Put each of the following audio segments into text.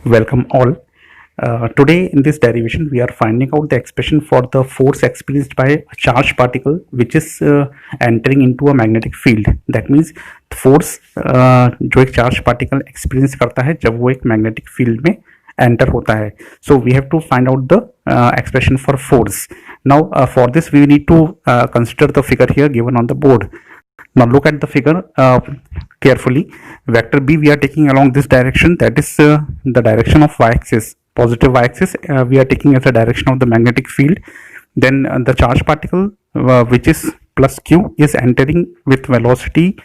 Welcome all. Today in this derivation we are finding out the expression for the force experienced by a charged particle which is entering into a magnetic field. That means force जो एक charged particle experience करता है जब वो एक magnetic field में enter होता है. So we have to find out the expression for force. Now for this we need to consider the figure here given on the board. Now look at the figure carefully. Vector B we are taking along this direction, that is the direction of y-axis, positive y-axis we are taking as the direction of the magnetic field. Then the charged particle which is plus q is entering with velocity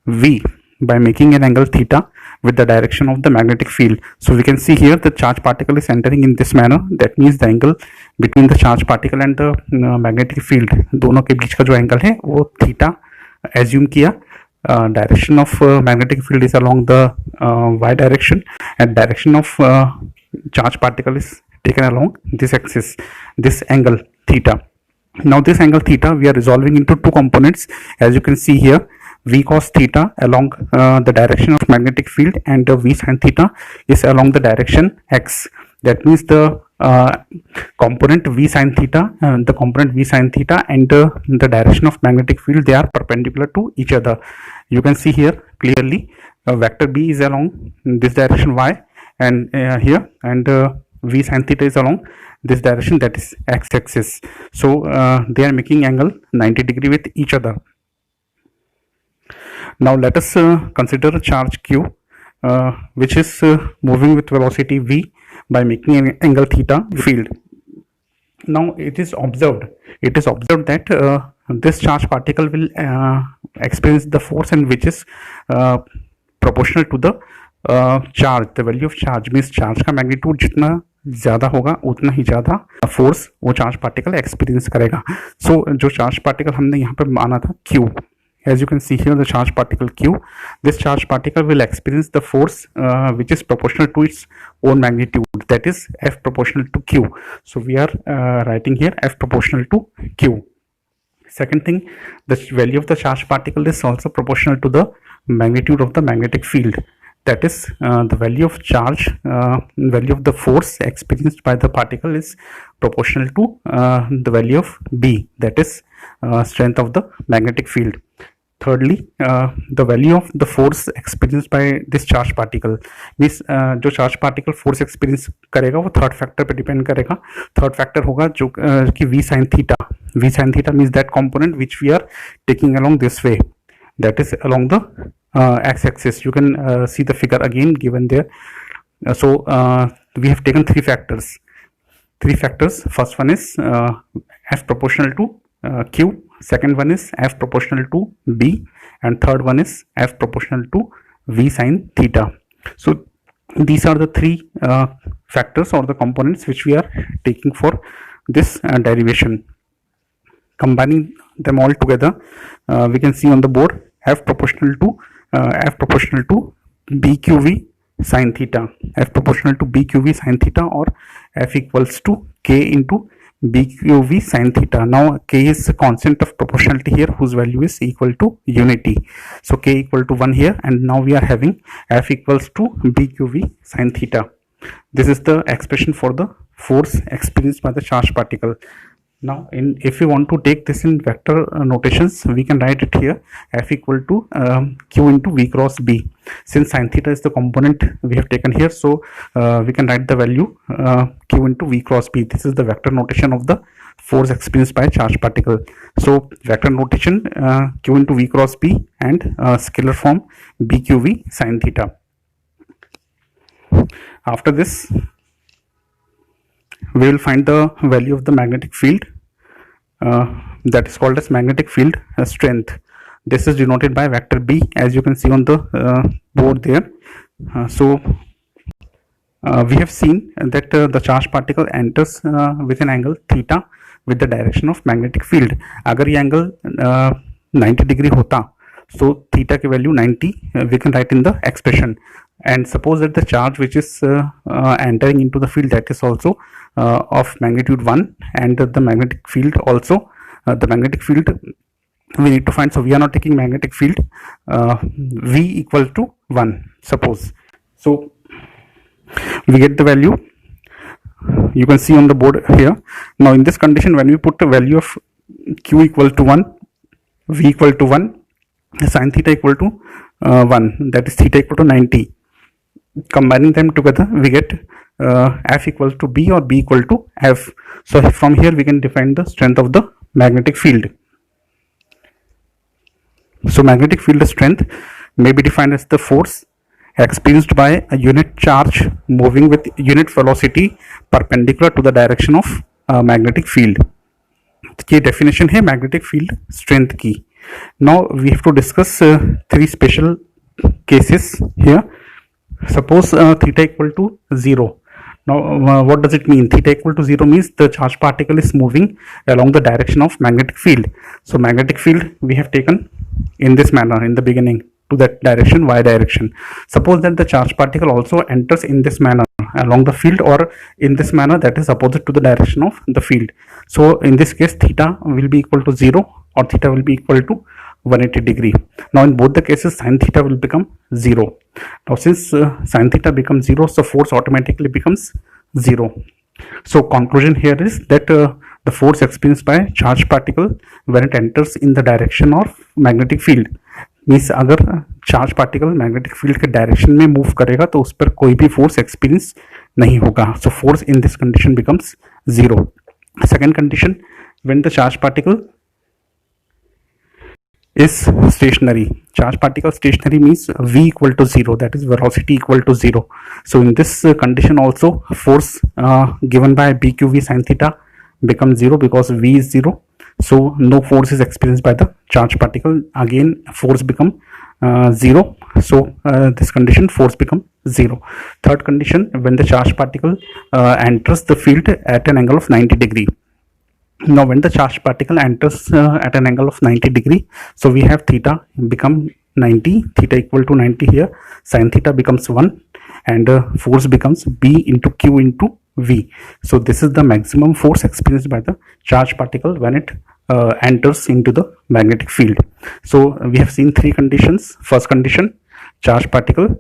v by making an angle theta with the direction of the magnetic field. So we can see here the charged particle is entering in this manner. That means the angle between the charged particle and the magnetic field, दोनों के बीच का जो angle है वो theta assume किया. Direction of magnetic field is along the y direction and direction of charged particle is taken along this axis, this angle theta. Now this angle theta we are resolving into two components, as you can see here, v cos theta along the direction of magnetic field and v sin theta is along the direction x. That means the component v sin theta, and the direction of magnetic field, they are perpendicular to each other. You can see here clearly vector B is along this direction y and here, and v sin theta is along this direction, that is x axis. So they are making angle 90 degree with each other. Now let us consider a charge q which is moving with velocity v by making an angle theta field. Now it is observed that this charged particle will experience the force and which is proportional to the charge. The value of charge means charge का magnitude जितना ज़्यादा होगा उतना ही ज़्यादा force वो charged particle experience करेगा. So जो charged particle हमने यहाँ पर माना था Q, as you can see here the charged particle Q, this charged particle will experience the force which is proportional to its own magnitude, that is F proportional to Q. So we are writing here F proportional to Q. Second thing, the value of the charged particle is also proportional to the magnitude of the magnetic field. That is the value of charge, value of the force experienced by the particle is proportional to the value of B, that is strength of the magnetic field. Thirdly, the value of the force experienced by this charged particle means जो charged particle force experience करेगा वो third factor पे depend करेगा. Third factor होगा जो कि v sin theta. V sin theta means that component which we are taking along this way, that is along the x-axis. You can see the figure again given there. So we have taken three factors. First one is F proportional to Q, second one is F proportional to B, and third one is F proportional to V sin theta. So these are the three factors or the components which we are taking for this derivation. Combining them all together, we can see on the board F proportional to BQV sin theta, F proportional to BQV sin theta, or F equals to K into BQV sin theta. Now K is a constant of proportionality here whose value is equal to unity. So K equal to 1 here, and now we are having F equals to BQV sin theta. This is the expression for the force experienced by the charged particle. Now if we want to take this in vector notations, we can write it here F equal to Q into V cross B. Since sin theta is the component we have taken here, so we can write the value Q into V cross B. This is the vector notation of the force experienced by a charged particle. So vector notation Q into V cross B and scalar form BQV sin theta. After this, we will find the value of the magnetic field that is called as magnetic field strength. This is denoted by vector B, as you can see on the board there. So we have seen that the charged particle enters with an angle theta with the direction of magnetic field. अगर ये angle 90 degree होता, so theta की value 90 we can write in the expression. And suppose that the charge which is entering into the field, that is also of magnitude 1, and the magnetic field also, the magnetic field we need to find. So we are not taking magnetic field V equal to 1, suppose. So We get the value, you can see on the board here. Now in this condition, when we put the value of q equal to 1, v equal to 1, sin theta equal to 1, that is theta equal to 90, combining them together we get f equals to b or b equal to f. So from here we can define the strength of the magnetic field. So magnetic field strength may be defined as the force experienced by a unit charge moving with unit velocity perpendicular to the direction of magnetic field. ये definition है magnetic field strength की. Now we have to discuss three special cases here. Suppose theta equal to 0. Now what does it mean? Theta equal to 0 means the charged particle is moving along the direction of magnetic field. So magnetic field we have taken in this manner in the beginning, to that direction, y direction. Suppose that the charged particle also enters in this manner along the field, or in this manner that is opposite to the direction of the field. So in this case theta will be equal to 0 or theta will be equal to 180 degree. Now in both the cases sin theta will become 0. Now since sin theta becomes 0, so force automatically becomes 0. So conclusion here is that the force experienced by charged particle when it enters in the direction of magnetic field, means अगर charge particle magnetic field के direction में move करेगा तो उस पर कोई भी force experience नहीं होगा. So force in this condition becomes 0. Second condition, when the charge particle is stationary. Charge particle stationary means v equal to 0, that is velocity equal to 0. So in this condition also force given by bqv sin theta becomes 0 because v is 0. So no force is experienced by the charge particle. Again force become 0. So this condition force become 0. Third condition, when the charge particle enters the field at an angle of 90 degree. Now when the charged particle enters at an angle of 90 degree, so we have theta become 90, theta equal to 90 here, sin theta becomes 1, and force becomes b into q into v. So this is the maximum force experienced by the charged particle when it enters into the magnetic field. So we have seen three conditions. First condition, charged particle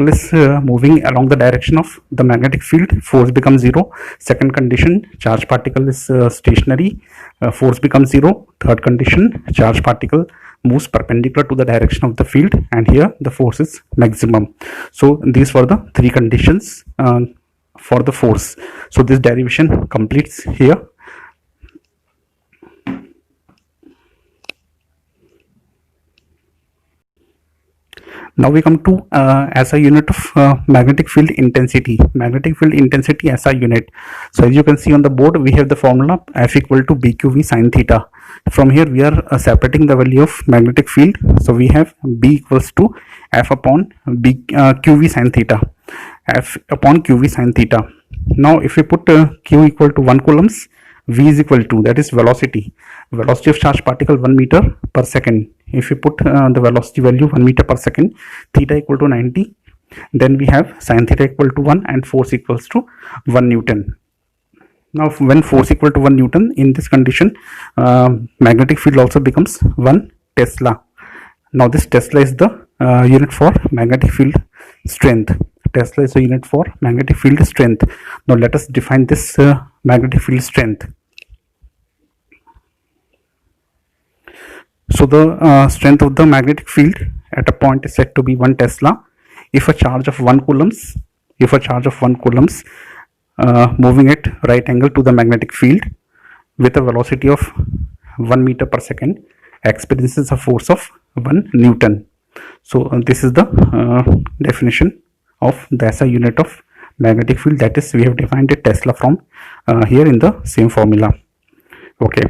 is moving along the direction of the magnetic field, force becomes 0. Second condition, charged particle is stationary, force becomes 0. Third condition, charged particle moves perpendicular to the direction of the field, and here the force is maximum. So these were the three conditions for the force. So this derivation completes here. Now we come to SI unit of magnetic field intensity. Magnetic field intensity SI unit. So as you can see on the board, we have the formula F equal to BQV sin theta. From here we are separating the value of magnetic field. So we have B equals to F upon QV sin theta. F upon QV sin theta. Now if we put Q equal to 1 coulombs, V is equal to, that is velocity of charged particle 1 meter per second. If we put the velocity value 1 meter per second, theta equal to 90, then we have sin theta equal to 1 and force equals to 1 Newton. Now when force equal to 1 Newton, in this condition magnetic field also becomes 1 Tesla. Now this Tesla is the unit for magnetic field strength. Tesla is a unit for magnetic field strength. Now let us define this magnetic field strength. So the strength of the magnetic field at a point is said to be 1 Tesla if a charge of 1 coulombs, moving at right angle to the magnetic field with a velocity of 1 meter per second experiences a force of 1 Newton. So this is the definition of the SI unit of magnetic field, that is we have defined it Tesla from here in the same formula. Okay.